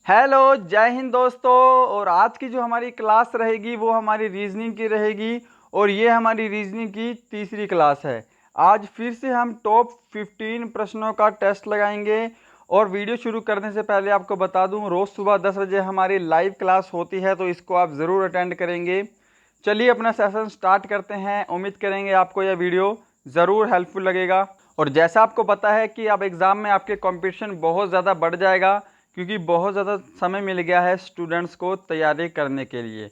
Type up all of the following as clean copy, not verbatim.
Hello, जय हिंद दोस्तों। और आज की जो हमारी क्लास रहेगी वो हमारी रीजनिंग की रहेगी और ये हमारी रीजनिंग की तीसरी क्लास है। आज फिर से हम टॉप 15 प्रश्नों का टेस्ट लगाएंगे। और वीडियो शुरू करने से पहले आपको बता दूं, रोज़ सुबह 10 बजे हमारी लाइव क्लास होती है, तो इसको आप ज़रूर अटेंड करेंगे। चलिए अपना सेशन स्टार्ट करते हैं। उम्मीद करेंगे आपको यह वीडियो ज़रूर हेल्पफुल लगेगा। और जैसा आपको पता है कि अब एग्ज़ाम में आपके कंपटीशन बहुत ज़्यादा बढ़ जाएगा, क्योंकि बहुत ज़्यादा समय मिल गया है स्टूडेंट्स को तैयारी करने के लिए।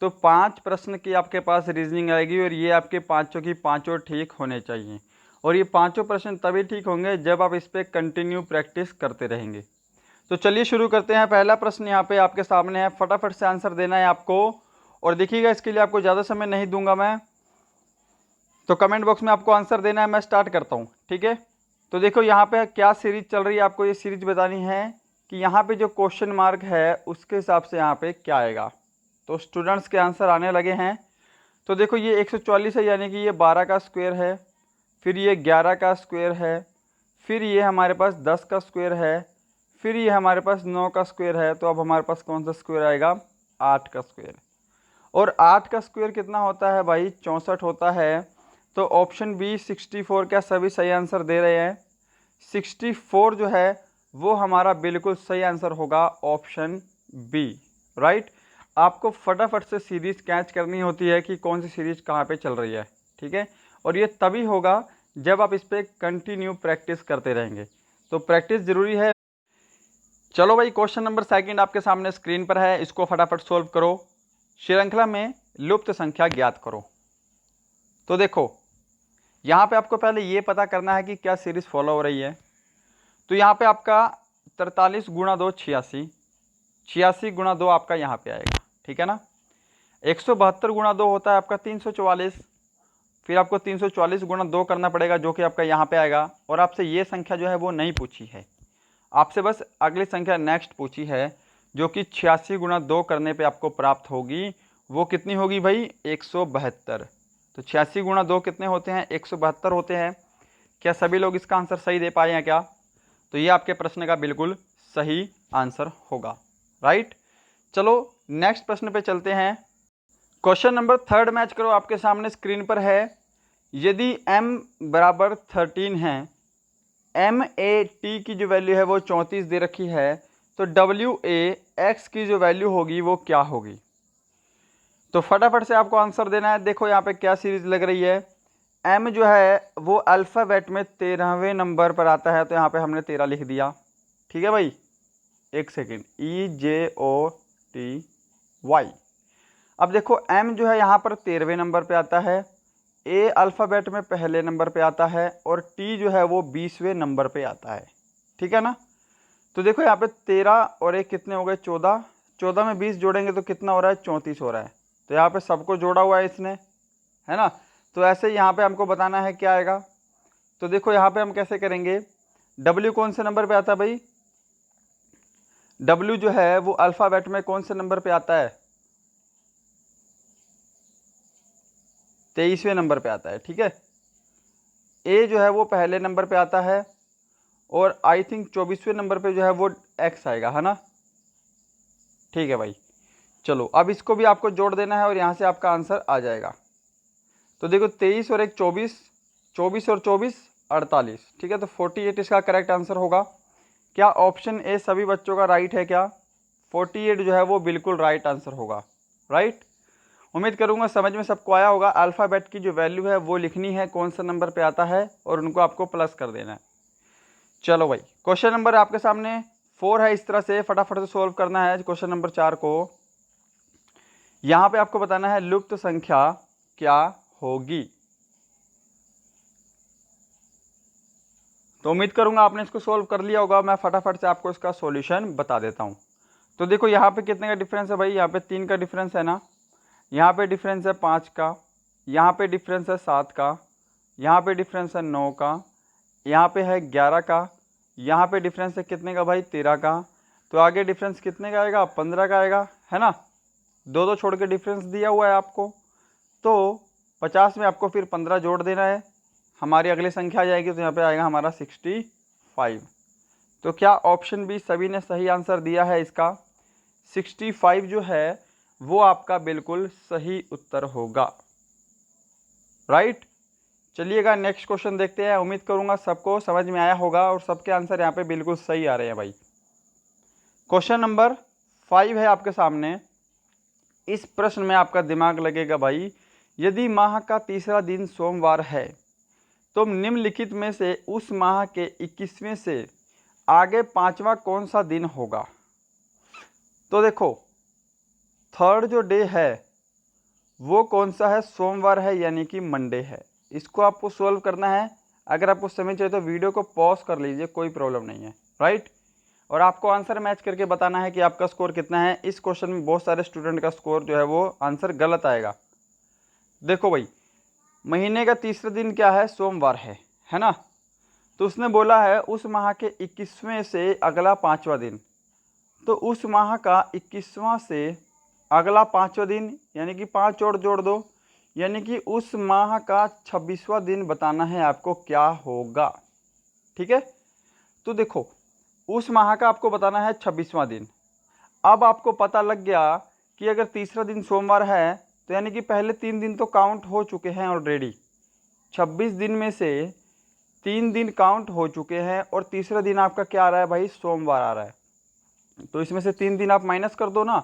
तो 5 प्रश्न की आपके पास रीजनिंग आएगी और ये आपके पाँचों की पाँचों ठीक होने चाहिए। और ये पाँचों प्रश्न तभी ठीक होंगे जब आप इस पर कंटिन्यू प्रैक्टिस करते रहेंगे। तो चलिए शुरू करते हैं। पहला प्रश्न यहाँ पे आपके सामने है, फटाफट से आंसर देना है आपको। और देखिएगा, इसके लिए आपको ज़्यादा समय नहीं दूंगा मैं, तो कमेंट बॉक्स में आपको आंसर देना है। मैं स्टार्ट करता हूँ, ठीक है। तो देखो यहाँ पे क्या सीरीज चल रही है, आपको ये सीरीज बतानी है कि यहाँ पे जो क्वेश्चन मार्क है उसके हिसाब से यहाँ पे क्या आएगा। तो स्टूडेंट्स के आंसर आने लगे हैं। तो देखो ये 144 है, यानी कि ये 12 का स्क्वायर है, फिर ये 11 का स्क्वायर है, फिर ये हमारे पास 10 का स्क्वायर है, फिर ये हमारे पास 9 का स्क्वायर है। तो अब हमारे पास कौन सा स्क्वायर आएगा? 8 का स्क्वायर। और 8 का स्क्वायर कितना होता है भाई? 64 होता है। तो ऑप्शन बी 64, क्या सभी सही आंसर दे रहे हैं? 64 जो है वो हमारा बिल्कुल सही आंसर होगा, ऑप्शन बी, राइट। आपको फटाफट से सीरीज कैच करनी होती है कि कौन सी सीरीज कहाँ पे चल रही है, ठीक है। और ये तभी होगा जब आप इस पर कंटिन्यू प्रैक्टिस करते रहेंगे। तो प्रैक्टिस ज़रूरी है। चलो भाई, क्वेश्चन नंबर सेकंड आपके सामने स्क्रीन पर है, इसको फटाफट सोल्व करो। श्रृंखला में लुप्त संख्या ज्ञात करो। तो देखो यहाँ पे आपको पहले ये पता करना है कि क्या सीरीज फॉलो हो रही है। तो यहाँ पे आपका 43 गुणा 2 86, 86 गुणा 2 आपका यहाँ पे आएगा, ठीक है ना। 172 गुणा 2 होता है आपका 344, फिर आपको 344 गुणा 2 करना पड़ेगा, जो कि आपका यहाँ पे आएगा। और आपसे ये संख्या जो है वो नहीं पूछी है, आपसे बस अगली संख्या नेक्स्ट पूछी है, जो कि 86 गुणा 2 करने पे आपको प्राप्त होगी। वो कितनी होगी भाई? 172। तो 86 गुणा 2 कितने होते हैं? 172 होते हैं। क्या सभी लोग इसका आंसर सही दे पाए हैं क्या? तो ये आपके प्रश्न का बिल्कुल सही आंसर होगा, राइट। चलो नेक्स्ट प्रश्न पे चलते हैं। क्वेश्चन नंबर थर्ड मैच करो, आपके सामने स्क्रीन पर है। यदि m बराबर 13 है, एम ए टी की जो वैल्यू है वो 34 दे रखी है, तो डब्ल्यू ए एक्स की जो वैल्यू होगी वो क्या होगी? तो फटाफट से आपको आंसर देना है। देखो यहाँ पे क्या सीरीज लग रही है। एम जो है वो अल्फ़ाबेट में 13वें नंबर पर आता है, तो यहाँ पे हमने 13 लिख दिया, ठीक है भाई। एक सेकेंड, EJOTY। अब देखो एम जो है यहाँ पर 13वें नंबर पे आता है, ए अल्फ़ाबेट में पहले नंबर पे आता है, और टी जो है वो 20वें नंबर पे आता है, ठीक है ना। तो देखो यहाँ पे 13 और एक कितने हो गए? 14। 14 में 20 जोड़ेंगे तो कितना हो रहा है? 34 हो रहा है। तो यहाँ पे सबको जोड़ा हुआ है इसने, है ना। तो ऐसे ही यहाँ पे हमको बताना है क्या आएगा। तो देखो यहाँ पे हम कैसे करेंगे। डब्ल्यू कौन से नंबर पे आता है भाई? डब्ल्यू जो है वो अल्फ़ाबेट में कौन से नंबर पे आता है? 23वें नंबर पे आता है, ठीक है। ए जो है वो पहले नंबर पे आता है, और आई थिंक 24वें नंबर पे जो है वो एक्स आएगा, है ना। ठीक है भाई। चलो अब इसको भी आपको जोड़ देना है और यहाँ से आपका आंसर आ जाएगा। तो देखो 23 और एक 24, 24 और 24 48, ठीक है। तो 48 इसका करेक्ट आंसर होगा। क्या ऑप्शन ए सभी बच्चों का राइट है क्या? 48 जो है वो बिल्कुल राइट आंसर होगा, राइट। उम्मीद करूंगा समझ में सबको आया होगा। अल्फ़ाबेट की जो वैल्यू है वो लिखनी है, कौन सा नंबर पे आता है, और उनको आपको प्लस कर देना है। चलो भाई, क्वेश्चन नंबर आपके सामने 4 है, इस तरह से फटाफट से सोल्व करना है क्वेश्चन नंबर 4 को। यहाँ पे आपको बताना है लुप्त संख्या क्या होगी। तो उम्मीद करूंगा आपने इसको सोल्व कर लिया होगा। मैं फटाफट से आपको इसका सॉल्यूशन बता देता हूँ। तो देखो यहाँ पे कितने का डिफरेंस है भाई? यहाँ पे 3 का डिफरेंस है ना, यहाँ पे डिफरेंस है 5 का, यहाँ पे डिफरेंस है 7 का, यहाँ पे डिफरेंस है 9 का, यहाँ पे है 11 का, यहाँ पे डिफरेंस है कितने का भाई? 13 का। तो आगे डिफरेंस कितने का आएगा? 15 का आएगा, है ना। दो दो छोड़ के डिफरेंस दिया हुआ है आपको। तो 50 में आपको फिर 15 जोड़ देना है, हमारी अगली संख्या आ जाएगी। तो यहाँ पे आएगा हमारा 65। तो क्या ऑप्शन बी सभी ने सही आंसर दिया है इसका? 65 जो है वो आपका बिल्कुल सही उत्तर होगा, राइट। चलिएगा नेक्स्ट क्वेश्चन देखते हैं। उम्मीद करूंगा सबको समझ में आया होगा और सबके आंसर यहाँ पे बिल्कुल सही आ रहे हैं भाई। क्वेश्चन नंबर 5 है आपके सामने। इस प्रश्न में आपका दिमाग लगेगा भाई, यदि माह का तीसरा दिन सोमवार है तो निम्नलिखित में से उस माह के 21वें से आगे पांचवा कौन सा दिन होगा? तो देखो, थर्ड जो डे है वो कौन सा है? सोमवार है, यानी कि मंडे है। इसको आपको सोल्व करना है। अगर आपको समय चाहिए तो वीडियो को पॉज कर लीजिए, कोई प्रॉब्लम नहीं है, राइट। और आपको आंसर मैच करके बताना है कि आपका स्कोर कितना है। इस क्वेश्चन में बहुत सारे स्टूडेंट का स्कोर जो है वो आंसर गलत आएगा। देखो भाई, महीने का तीसरा दिन क्या है? सोमवार है ना। तो उसने बोला है उस माह के 21वें से अगला पांचवा दिन। तो उस माह का 21वां से अगला पांचवा दिन, यानी कि 5 और जोड़ दो, यानी कि उस माह का 26वां दिन बताना है आपको क्या होगा, ठीक है। तो देखो, उस माह का आपको बताना है 26वां दिन। अब आपको पता लग गया कि अगर तीसरा दिन सोमवार है तो यानी कि पहले 3 दिन तो काउंट हो चुके हैं ऑलरेडी। 26 दिन में से 3 दिन काउंट हो चुके हैं और तीसरा दिन आपका क्या आ रहा है भाई? सोमवार आ रहा है। तो इसमें से 3 दिन आप माइनस कर दो ना,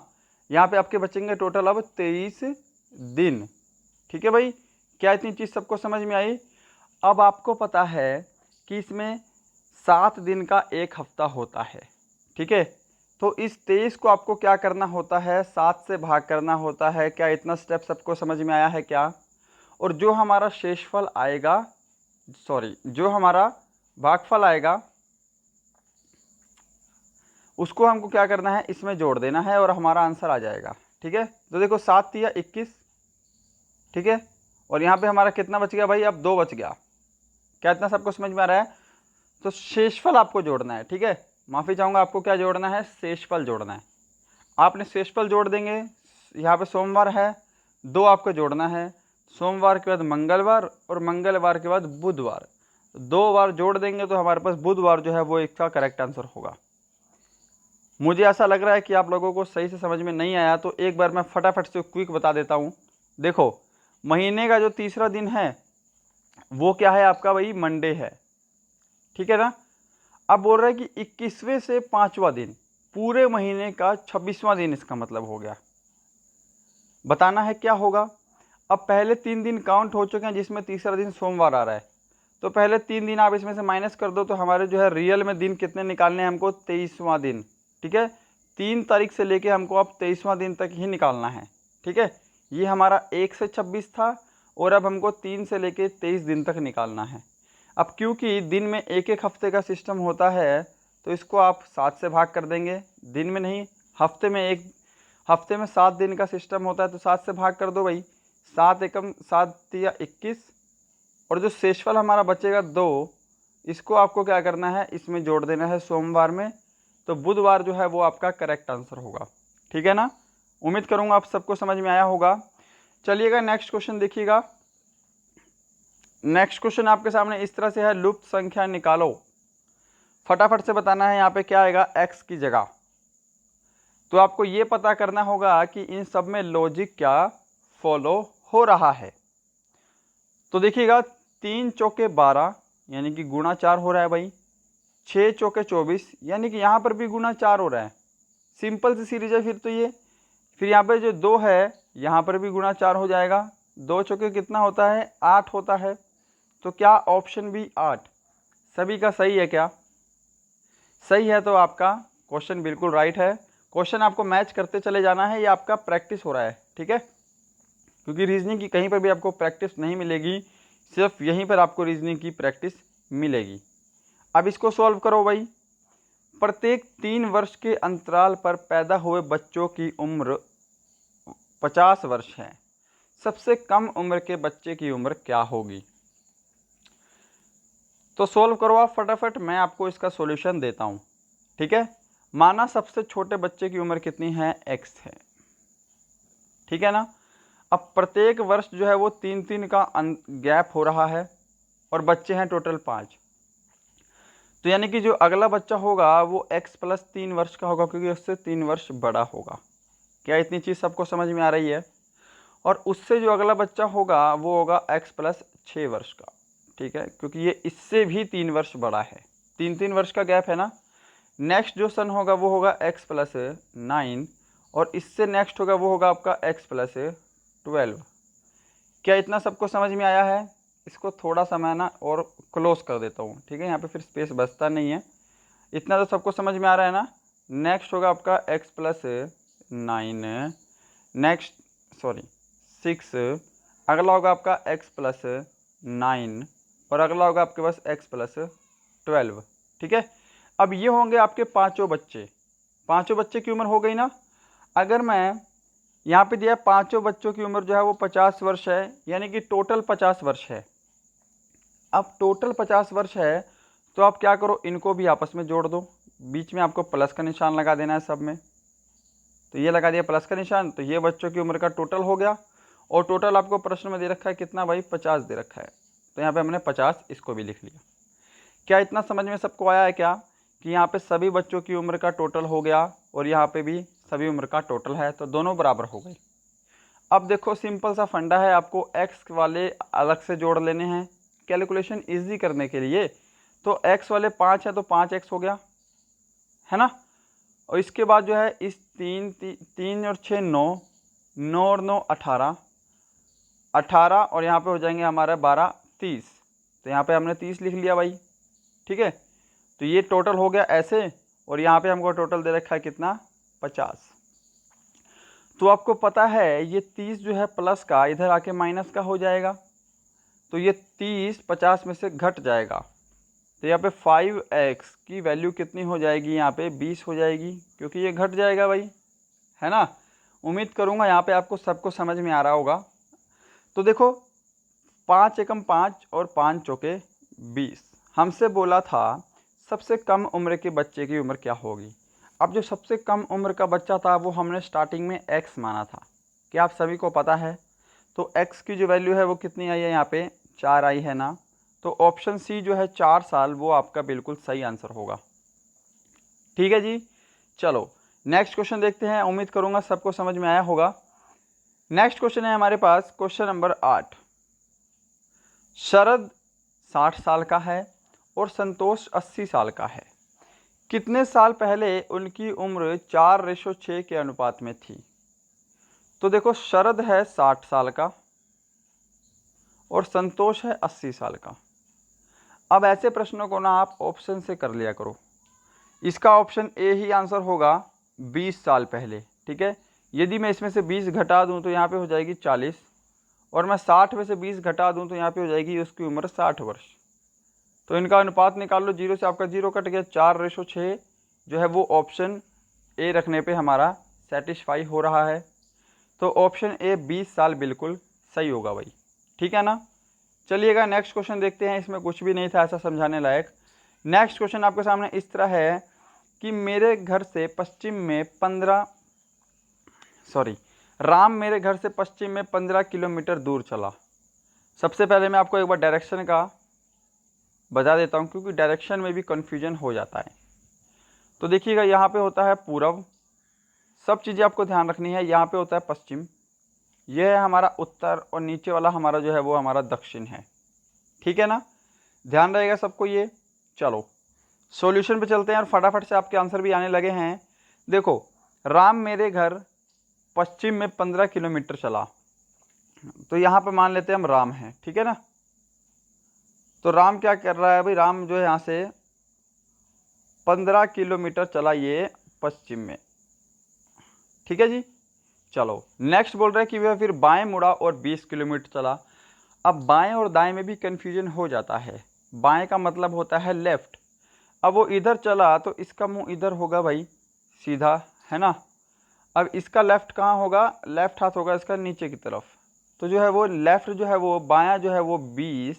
यहाँ पे आपके बचेंगे टोटल अब 23 दिन, ठीक है भाई। क्या इतनी चीज़ सबको समझ में आई? अब आपको पता है कि इसमें 7 दिन का एक हफ्ता होता है, ठीक है। तो इस 23 को आपको क्या करना होता है? 7 से भाग करना होता है। क्या इतना स्टेप सबको समझ में आया है क्या? और जो हमारा शेषफल आएगा, जो हमारा भागफल आएगा उसको हमको क्या करना है? इसमें जोड़ देना है और हमारा आंसर आ जाएगा, ठीक है। तो देखो 7 तिया 21, ठीक है। और यहाँ पे हमारा कितना बच गया भाई? अब 2 बच गया। क्या इतना सबको समझ में आ रहा है? तो शेषफल आपको जोड़ना है, ठीक है। माफ़ी चाहूँगा, आपको क्या जोड़ना है? शेषफल जोड़ना है। आपने शेषफल जोड़ देंगे। यहाँ पे सोमवार है, 2 आपको जोड़ना है। सोमवार के बाद मंगलवार और मंगलवार के बाद बुधवार, 2 बार जोड़ देंगे तो हमारे पास बुधवार जो है वो इसका करेक्ट आंसर होगा। मुझे ऐसा लग रहा है कि आप लोगों को सही से समझ में नहीं आया, तो एक बार मैं फटाफट से क्विक बता देता हूँ। देखो, महीने का जो तीसरा दिन है वो क्या है आपका भाई? मंडे है, ठीक है ना। अब बोल रहा है कि 21वें से पांचवा दिन, पूरे महीने का 26वां दिन इसका मतलब हो गया। बताना है क्या होगा। अब पहले 3 दिन काउंट हो चुके हैं जिसमें तीसरा दिन सोमवार आ रहा है। तो पहले 3 दिन आप इसमें से माइनस कर दो तो हमारे जो है रियल में दिन कितने निकालने हैं हमको? 23वां दिन, ठीक है। 3 तारीख से लेके हमको अब 23वां दिन तक ही निकालना है, ठीक है। ये हमारा 1 से 26 था और अब हमको 3 से लेके 23 दिन तक निकालना है। अब क्योंकि दिन में एक एक हफ्ते का सिस्टम होता है तो इसको आप 7 से भाग कर देंगे। दिन में नहीं, हफ्ते में 7 दिन का सिस्टम होता है तो 7 से भाग कर दो भाई। 7 एकम 7 तिया 21, और जो शेषफल हमारा बचेगा 2, इसको आपको क्या करना है? इसमें जोड़ देना है सोमवार में। तो बुधवार जो है वो आपका करेक्ट आंसर होगा, ठीक है ना। उम्मीद करूंगा आप सबको समझ में आया होगा। चलिएगा नेक्स्ट क्वेश्चन देखिएगा। नेक्स्ट क्वेश्चन आपके सामने इस तरह से है, लुप्त संख्या निकालो। फटाफट से बताना है यहाँ पे क्या आएगा x की जगह। तो आपको ये पता करना होगा कि इन सब में लॉजिक क्या फॉलो हो रहा है। तो देखिएगा, 3 चौके 12 यानी कि गुणा 4 हो रहा है भाई। 6 चौके 24 यानी कि यहाँ पर भी गुणा 4 हो रहा है। सिंपल सी सीरीज है फिर तो ये। फिर यहाँ पे जो 2 है यहाँ पर भी गुणा 4 हो जाएगा। 2 चौके कितना होता है? 8 होता है। तो क्या ऑप्शन बी 8 सभी का सही है क्या? सही है तो आपका क्वेश्चन बिल्कुल राइट है। क्वेश्चन आपको मैच करते चले जाना है, ये आपका प्रैक्टिस हो रहा है, ठीक है। क्योंकि रीजनिंग की कहीं पर भी आपको प्रैक्टिस नहीं मिलेगी, सिर्फ यहीं पर आपको रीजनिंग की प्रैक्टिस मिलेगी। अब इसको सॉल्व करो भाई। प्रत्येक 3 वर्ष के अंतराल पर पैदा हुए बच्चों की उम्र 50 वर्ष है। सबसे कम उम्र के बच्चे की उम्र क्या होगी? तो सॉल्व करो आप फटाफट, मैं आपको इसका सॉल्यूशन देता हूँ, ठीक है। माना सबसे छोटे बच्चे की उम्र कितनी है? x है, ठीक है ना। अब प्रत्येक वर्ष जो है वो 3-3 का गैप हो रहा है और बच्चे हैं टोटल 5। तो यानी कि जो अगला बच्चा होगा वो x प्लस 3 वर्ष का होगा, क्योंकि उससे 3 वर्ष बड़ा होगा। क्या इतनी चीज़ सबको समझ में आ रही है? और उससे जो अगला बच्चा होगा वो होगा x प्लस 6 वर्ष का, ठीक है, क्योंकि ये इससे भी 3 वर्ष बड़ा है, 3-3 वर्ष का गैप है ना। नेक्स्ट जो सन होगा वो होगा x प्लस 9, और इससे नेक्स्ट होगा वो होगा आपका x प्लस 12। क्या इतना सबको समझ में आया है? इसको थोड़ा सा मैं ना और क्लोज कर देता हूँ, ठीक है, यहाँ पे फिर स्पेस बचता नहीं है। इतना तो सबको समझ में आ रहा है ना। नेक्स्ट होगा आपका x प्लस 9, नेक्स्ट 6, अगला होगा आपका x प्लस 9, और अगला होगा आपके पास x प्लस 12, ठीक है। अब ये होंगे आपके पांचों बच्चे की उम्र हो गई ना। अगर मैं यहाँ पे दिया पांचों बच्चों की उम्र जो है वो 50 वर्ष है, यानी कि टोटल 50 वर्ष है। अब टोटल 50 वर्ष है तो आप क्या करो, इनको भी आपस में जोड़ दो, बीच में आपको प्लस का निशान लगा देना है सब में। तो ये लगा दिया प्लस का निशान, तो ये बच्चों की उम्र का टोटल हो गया। और टोटल आपको प्रश्न में दे रखा है कितना भाई, 50 दे रखा है, तो यहाँ पे हमने 50 इसको भी लिख लिया। क्या इतना समझ में सबको आया है क्या, कि यहाँ पे सभी बच्चों की उम्र का टोटल हो गया और यहाँ पे भी सभी उम्र का टोटल है, तो दोनों बराबर हो गई। अब देखो सिंपल सा फंडा है, आपको x वाले अलग से जोड़ लेने हैं कैलकुलेशन इजी करने के लिए। तो x वाले 5 है तो 5x हो गया, है ना। और इसके बाद जो है इस 3 और 6 9, 9 और 9 18, 18 और यहाँ पे हो जाएंगे हमारा 12 30, तो यहाँ पे हमने 30 लिख लिया भाई, ठीक है। तो ये टोटल हो गया ऐसे, और यहाँ पे हमको टोटल दे रखा है कितना, 50। तो आपको पता है ये 30 जो है प्लस का इधर आके माइनस का हो जाएगा, तो ये 30 50 में से घट जाएगा, तो यहाँ पे 5x की वैल्यू कितनी हो जाएगी, यहाँ पे 20 हो जाएगी, क्योंकि ये घट जाएगा भाई, है ना। उम्मीद करूँगा यहाँ पे आपको सबको समझ में आ रहा होगा। तो देखो 5 एकम 5 और 5 चौके 20, हमसे बोला था सबसे कम उम्र के बच्चे की उम्र क्या होगी। अब जो सबसे कम उम्र का बच्चा था वो हमने स्टार्टिंग में x माना था, क्या आप सभी को पता है। तो x की जो वैल्यू है वो कितनी आई है, यहाँ पे 4 आई है ना। तो ऑप्शन सी जो है 4 साल, वो आपका बिल्कुल सही आंसर होगा, ठीक है जी। चलो नेक्स्ट क्वेश्चन देखते हैं, उम्मीद करूँगा सबको समझ में आया होगा। नेक्स्ट क्वेश्चन है हमारे पास क्वेश्चन नंबर 8। शरद 60 साल का है और संतोष 80 साल का है, कितने साल पहले उनकी उम्र 4:6 के अनुपात में थी। तो देखो शरद है 60 साल का और संतोष है 80 साल का। अब ऐसे प्रश्नों को ना आप ऑप्शन से कर लिया करो। इसका ऑप्शन ए ही आंसर होगा 20 साल पहले, ठीक है। यदि मैं इसमें से 20 घटा दूं तो यहाँ पे हो जाएगी 40, और मैं 60 में से 20 घटा दूं तो यहाँ पे हो जाएगी उसकी उम्र 60 वर्ष। तो इनका अनुपात निकाल लो, 0 से आपका 0 कट गया, 4:6 जो है वो ऑप्शन ए रखने पे हमारा सेटिस्फाई हो रहा है। तो ऑप्शन ए 20 साल बिल्कुल सही होगा भाई, ठीक है ना। चलिएगा नेक्स्ट क्वेश्चन देखते हैं, इसमें कुछ भी नहीं था ऐसा समझाने लायक। नेक्स्ट क्वेश्चन आपके सामने इस तरह है कि मेरे घर से पश्चिम में राम मेरे घर से पश्चिम में 15 किलोमीटर दूर चला। सबसे पहले मैं आपको एक बार डायरेक्शन का बता देता हूँ, क्योंकि डायरेक्शन में भी कन्फ्यूजन हो जाता है। तो देखिएगा यहाँ पे होता है पूर्व, सब चीज़ें आपको ध्यान रखनी है। यहाँ पे होता है पश्चिम, यह है हमारा उत्तर, और नीचे वाला हमारा जो है वो हमारा दक्षिण है, ठीक है ना। ध्यान रहेगा सबको ये। चलो सॉल्यूशन पे चलते हैं और फटाफट से आपके आंसर भी आने लगे हैं। देखो राम मेरे घर पश्चिम में 15 किलोमीटर चला, तो यहाँ पे मान लेते हैं हम राम हैं, ठीक है ना। तो राम क्या कर रहा है भाई, राम जो है यहाँ से 15 किलोमीटर चला ये पश्चिम में, ठीक है जी। चलो नेक्स्ट बोल रहा है कि वह फिर बाएं मुड़ा और 20 किलोमीटर चला। अब बाएं और दाएं में भी कन्फ्यूजन हो जाता है, बाएं का मतलब होता है लेफ्ट। अब वो इधर चला तो इसका मुंह इधर होगा भाई सीधा, है ना। अब इसका लेफ्ट कहाँ होगा, लेफ्ट हाथ होगा इसका नीचे की तरफ। तो जो है वो लेफ्ट जो है वो बायां जो है वो 20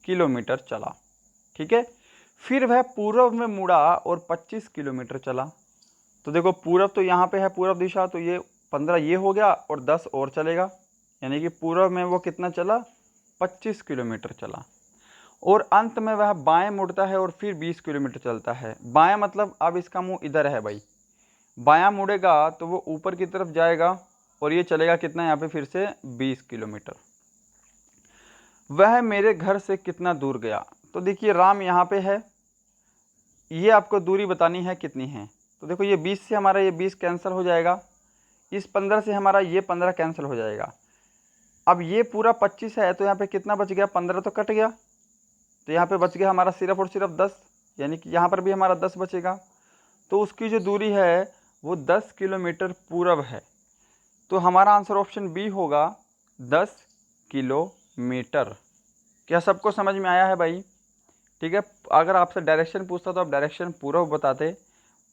किलोमीटर चला, ठीक है। फिर वह पूर्व में मुड़ा और 25 किलोमीटर चला। तो देखो पूर्व तो यहाँ पे है पूर्व दिशा, तो ये 15 ये हो गया और 10 और चलेगा, यानी कि पूर्व में वो कितना चला, 25 किलोमीटर चला। और अंत में वह बाएं मुड़ता है और फिर 20 किलोमीटर चलता है। बाएं मतलब अब इसका मुंह इधर है भाई, बायां मुड़ेगा तो वो ऊपर की तरफ जाएगा और ये चलेगा कितना यहाँ पे फिर से 20 किलोमीटर। वह मेरे घर से कितना दूर गया। तो देखिए राम यहाँ पे है, ये आपको दूरी बतानी है कितनी है। तो देखो ये 20 से हमारा ये 20 कैंसिल हो जाएगा, इस 15 से हमारा ये 15 कैंसिल हो जाएगा। अब ये पूरा 25 है तो यहाँ पे कितना बच गया, 15 तो कट गया, तो यहाँ पे बच गया हमारा सिर्फ और सिर्फ 10, यानी कि यहाँ पर भी हमारा 10 बचेगा। तो उसकी जो दूरी है वो 10 किलोमीटर पूरब है। तो हमारा आंसर ऑप्शन बी होगा 10 किलोमीटर। क्या सबको समझ में आया है भाई? ठीक है, अगर आपसे डायरेक्शन पूछता तो आप डायरेक्शन पूरब बताते,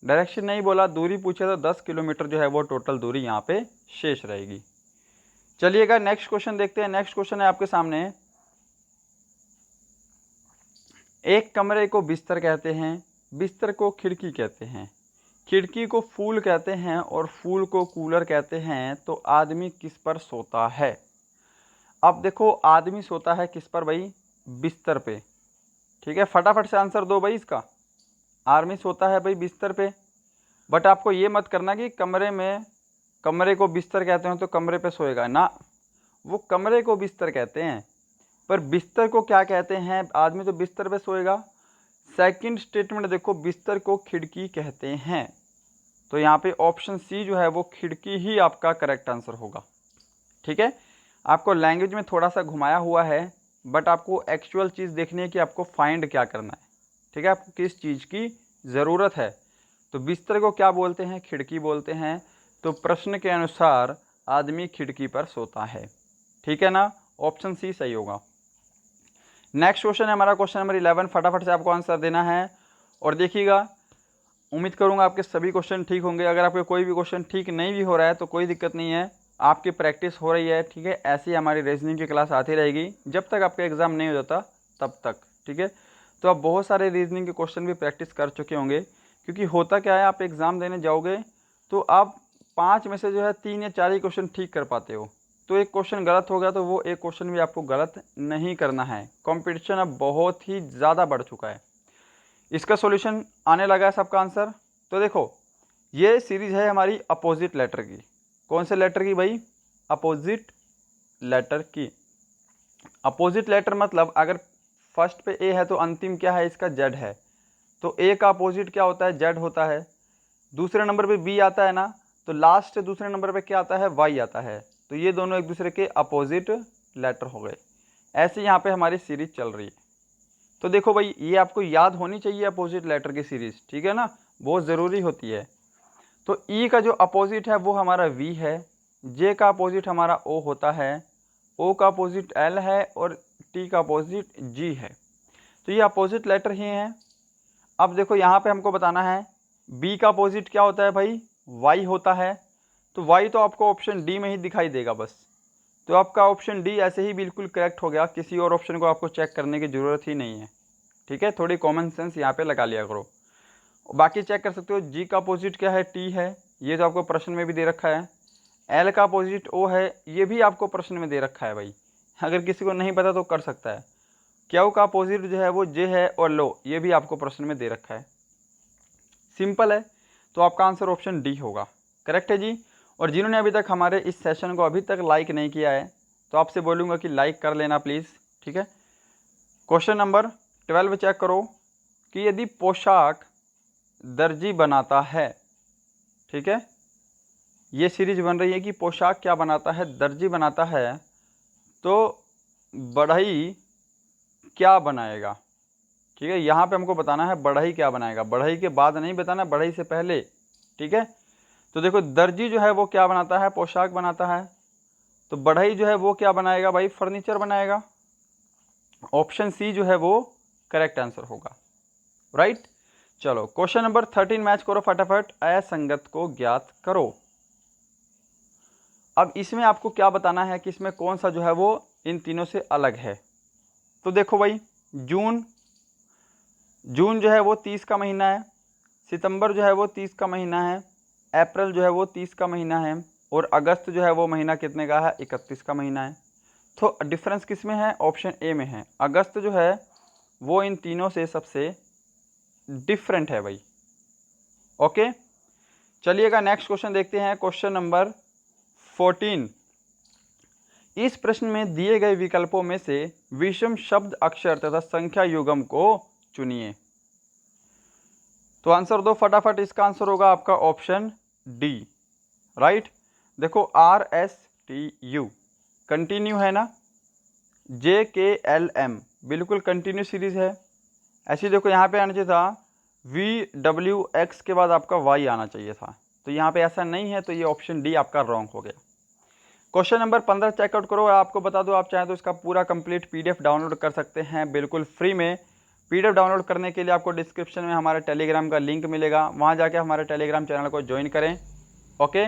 डायरेक्शन नहीं बोला, दूरी पूछे तो 10 किलोमीटर जो है वो टोटल दूरी यहाँ पे शेष रहेगी। चलिएगा नेक्स्ट क्वेश्चन देखते हैं। नेक्स्ट क्वेश्चन है आपके सामने, एक कमरे को बिस्तर कहते हैं, बिस्तर को खिड़की कहते हैं, खिड़की को फूल कहते हैं और फूल को कूलर कहते हैं, तो आदमी किस पर सोता है? अब देखो आदमी सोता है किस पर भाई, बिस्तर पे। ठीक है, फटाफट से आंसर दो भाई इसका। आदमी सोता है भाई बिस्तर पे, बट आपको ये मत करना कि कमरे में, कमरे को बिस्तर कहते हैं तो कमरे पे सोएगा ना, वो कमरे को बिस्तर कहते हैं पर बिस्तर को क्या कहते हैं, आदमी तो बिस्तर पे सोएगा। सेकंड स्टेटमेंट देखो, बिस्तर को खिड़की कहते हैं, तो यहाँ पे ऑप्शन सी जो है वो खिड़की ही आपका करेक्ट आंसर होगा। ठीक है, आपको लैंग्वेज में थोड़ा सा घुमाया हुआ है, बट आपको एक्चुअल चीज़ देखनी है कि आपको फाइंड क्या करना है। ठीक है, आपको किस चीज़ की ज़रूरत है। तो बिस्तर को क्या बोलते हैं, खिड़की बोलते हैं, तो प्रश्न के अनुसार आदमी खिड़की पर सोता है। ठीक है ना, ऑप्शन सी सही होगा। नेक्स्ट क्वेश्चन है हमारा क्वेश्चन नंबर 11, फटाफट से आपको आंसर देना है और देखिएगा, उम्मीद करूंगा आपके सभी क्वेश्चन ठीक होंगे। अगर आपके कोई भी क्वेश्चन ठीक नहीं भी हो रहा है तो कोई दिक्कत नहीं है, आपकी प्रैक्टिस हो रही है। ठीक है, ऐसी हमारी रीजनिंग की क्लास आती रहेगी जब तक आपका एग्ज़ाम नहीं हो जाता तब तक। ठीक है, तो आप बहुत सारे रीजनिंग के क्वेश्चन भी प्रैक्टिस कर चुके होंगे, क्योंकि होता क्या है, आप एग्ज़ाम देने जाओगे तो आप 5 में से जो है 3 या 4 ही क्वेश्चन ठीक कर पाते हो, तो एक क्वेश्चन गलत हो गया तो वो एक क्वेश्चन भी आपको गलत नहीं करना है। कॉम्पिटिशन अब बहुत ही ज़्यादा बढ़ चुका है। इसका सॉल्यूशन आने लगा है सबका आंसर। तो देखो ये सीरीज़ है हमारी अपोजिट लेटर की। कौन से लेटर की भाई, अपोजिट लेटर की। अपोजिट लेटर मतलब अगर फर्स्ट पे ए है तो अंतिम क्या है इसका, जेड है, तो ए का अपोजिट क्या होता है, जेड होता है। दूसरे नंबर पे बी आता है ना, तो लास्ट दूसरे नंबर पे क्या आता है, वाई आता है, तो ये दोनों एक दूसरे के अपोजिट लेटर हो गए। ऐसे यहाँ पे हमारी सीरीज चल रही है। तो देखो भाई ये आपको याद होनी चाहिए अपोजिट लेटर की सीरीज, ठीक है ना, बहुत ज़रूरी होती है। तो ई का जो अपोजिट है वो हमारा वी है, जे का अपोजिट हमारा ओ होता है, ओ का अपोजिट एल है और टी का अपोजिट जी है। तो ये अपोजिट लेटर ही हैं। अब देखो यहाँ पे हमको बताना है बी का अपोजिट क्या होता है भाई, वाई होता है, तो वाई तो आपको ऑप्शन डी में ही दिखाई देगा बस। तो आपका ऑप्शन डी ऐसे ही बिल्कुल करेक्ट हो गया, किसी और ऑप्शन को आपको चेक करने की ज़रूरत ही नहीं है। ठीक है, थोड़ी कॉमन सेंस यहाँ पे लगा लिया करो। बाकी चेक कर सकते हो, जी का अपोजिट क्या है, टी है, ये तो आपको प्रश्न में भी दे रखा है। एल का अपोजिट ओ है, ये भी आपको प्रश्न में दे रखा है भाई, अगर किसी को नहीं पता तो कर सकता है। क्यू का अपोजिट जो है वो जे है और लो, ये भी आपको प्रश्न में दे रखा है। सिंपल है, तो आपका आंसर ऑप्शन डी होगा, करेक्ट है जी। और जिन्होंने अभी तक हमारे इस सेशन को अभी तक लाइक नहीं किया है तो आपसे बोलूँगा कि लाइक कर लेना प्लीज़। ठीक है, क्वेश्चन नंबर 12 चेक करो कि यदि पोशाक दर्जी बनाता है, ठीक है, ये सीरीज बन रही है कि पोशाक क्या बनाता है, दर्जी बनाता है, तो बढ़ई क्या बनाएगा। ठीक है, यहाँ पे हमको बताना है बढ़ई क्या बनाएगा, बढ़ई के बाद नहीं बताना, बढ़ई से पहले। ठीक है, तो देखो दर्जी जो है वो क्या बनाता है, पोशाक बनाता है, तो बढ़ई जो है वो क्या बनाएगा भाई, फर्नीचर बनाएगा। ऑप्शन सी जो है वो करेक्ट आंसर होगा, राइट। चलो क्वेश्चन नंबर 13 मैच करो फटाफट, असंगत को ज्ञात करो। अब इसमें आपको क्या बताना है कि इसमें कौन सा जो है वो इन तीनों से अलग है। तो देखो भाई जून जो है वो 30 का महीना है, सितंबर जो है वो 30 का महीना है, अप्रैल जो है वो 30 का महीना है और अगस्त जो है वो महीना कितने का है, 31 का महीना है। तो डिफरेंस किस में है, ऑप्शन ए में है। अगस्त जो है वो इन तीनों से सबसे डिफरेंट है भाई। ओके, चलिएगा नेक्स्ट क्वेश्चन देखते हैं। Question number 14। इस प्रश्न में दिए गए विकल्पों में से विषम शब्द अक्षर तथा संख्या युग्म को चुनिए। तो आंसर दो फटाफट। इसका आंसर होगा आपका ऑप्शन डी, राइट। देखो RSTU कंटिन्यू है ना, JKLM बिल्कुल कंटिन्यू सीरीज है। ऐसे देखो यहाँ पे आना चाहिए था VWX के बाद आपका Y आना चाहिए था, तो यहाँ पे ऐसा नहीं है, तो ये ऑप्शन डी आपका रॉन्ग हो गया। क्वेश्चन नंबर 15 चेकआउट करो। आपको बता दो, आप चाहें तो इसका पूरा कंप्लीट PDF डाउनलोड कर सकते हैं बिल्कुल फ्री में। PDF डाउनलोड करने के लिए आपको डिस्क्रिप्शन में हमारे टेलीग्राम का लिंक मिलेगा, वहाँ जाके हमारे टेलीग्राम चैनल को ज्वाइन करें। ओके,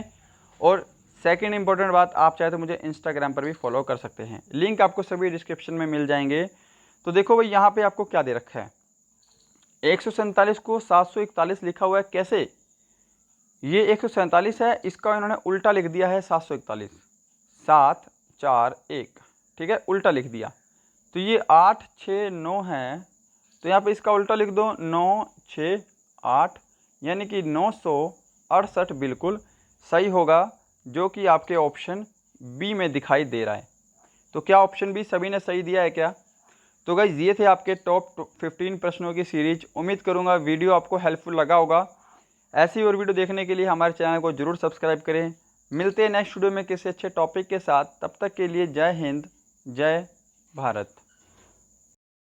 और सेकंड इंपॉर्टेंट बात, आप चाहे तो मुझे इंस्टाग्राम पर भी फॉलो कर सकते हैं, लिंक आपको सभी डिस्क्रिप्शन में मिल जाएंगे। तो देखो भाई यहाँ पे आपको क्या दे रखा है, 147 को 741 लिखा हुआ है। कैसे? ये 147 है, इसका इन्होंने उल्टा लिख दिया है 741, 7 4 1, ठीक है, उल्टा लिख दिया। तो ये 8 6 9 है, तो यहाँ पे इसका उल्टा लिख दो 9 6 8, यानी कि 968 बिल्कुल सही होगा, जो कि आपके ऑप्शन बी में दिखाई दे रहा है। तो क्या ऑप्शन बी सभी ने सही दिया है क्या? तो गाइज ये थे आपके टॉप 15 प्रश्नों की सीरीज। उम्मीद करूंगा वीडियो आपको हेल्पफुल लगा होगा। ऐसी और वीडियो देखने के लिए हमारे चैनल को जरूर सब्सक्राइब करें। मिलते हैं नेक्स्ट वीडियो में किसी अच्छे टॉपिक के साथ, तब तक के लिए जय हिंद, जय भारत।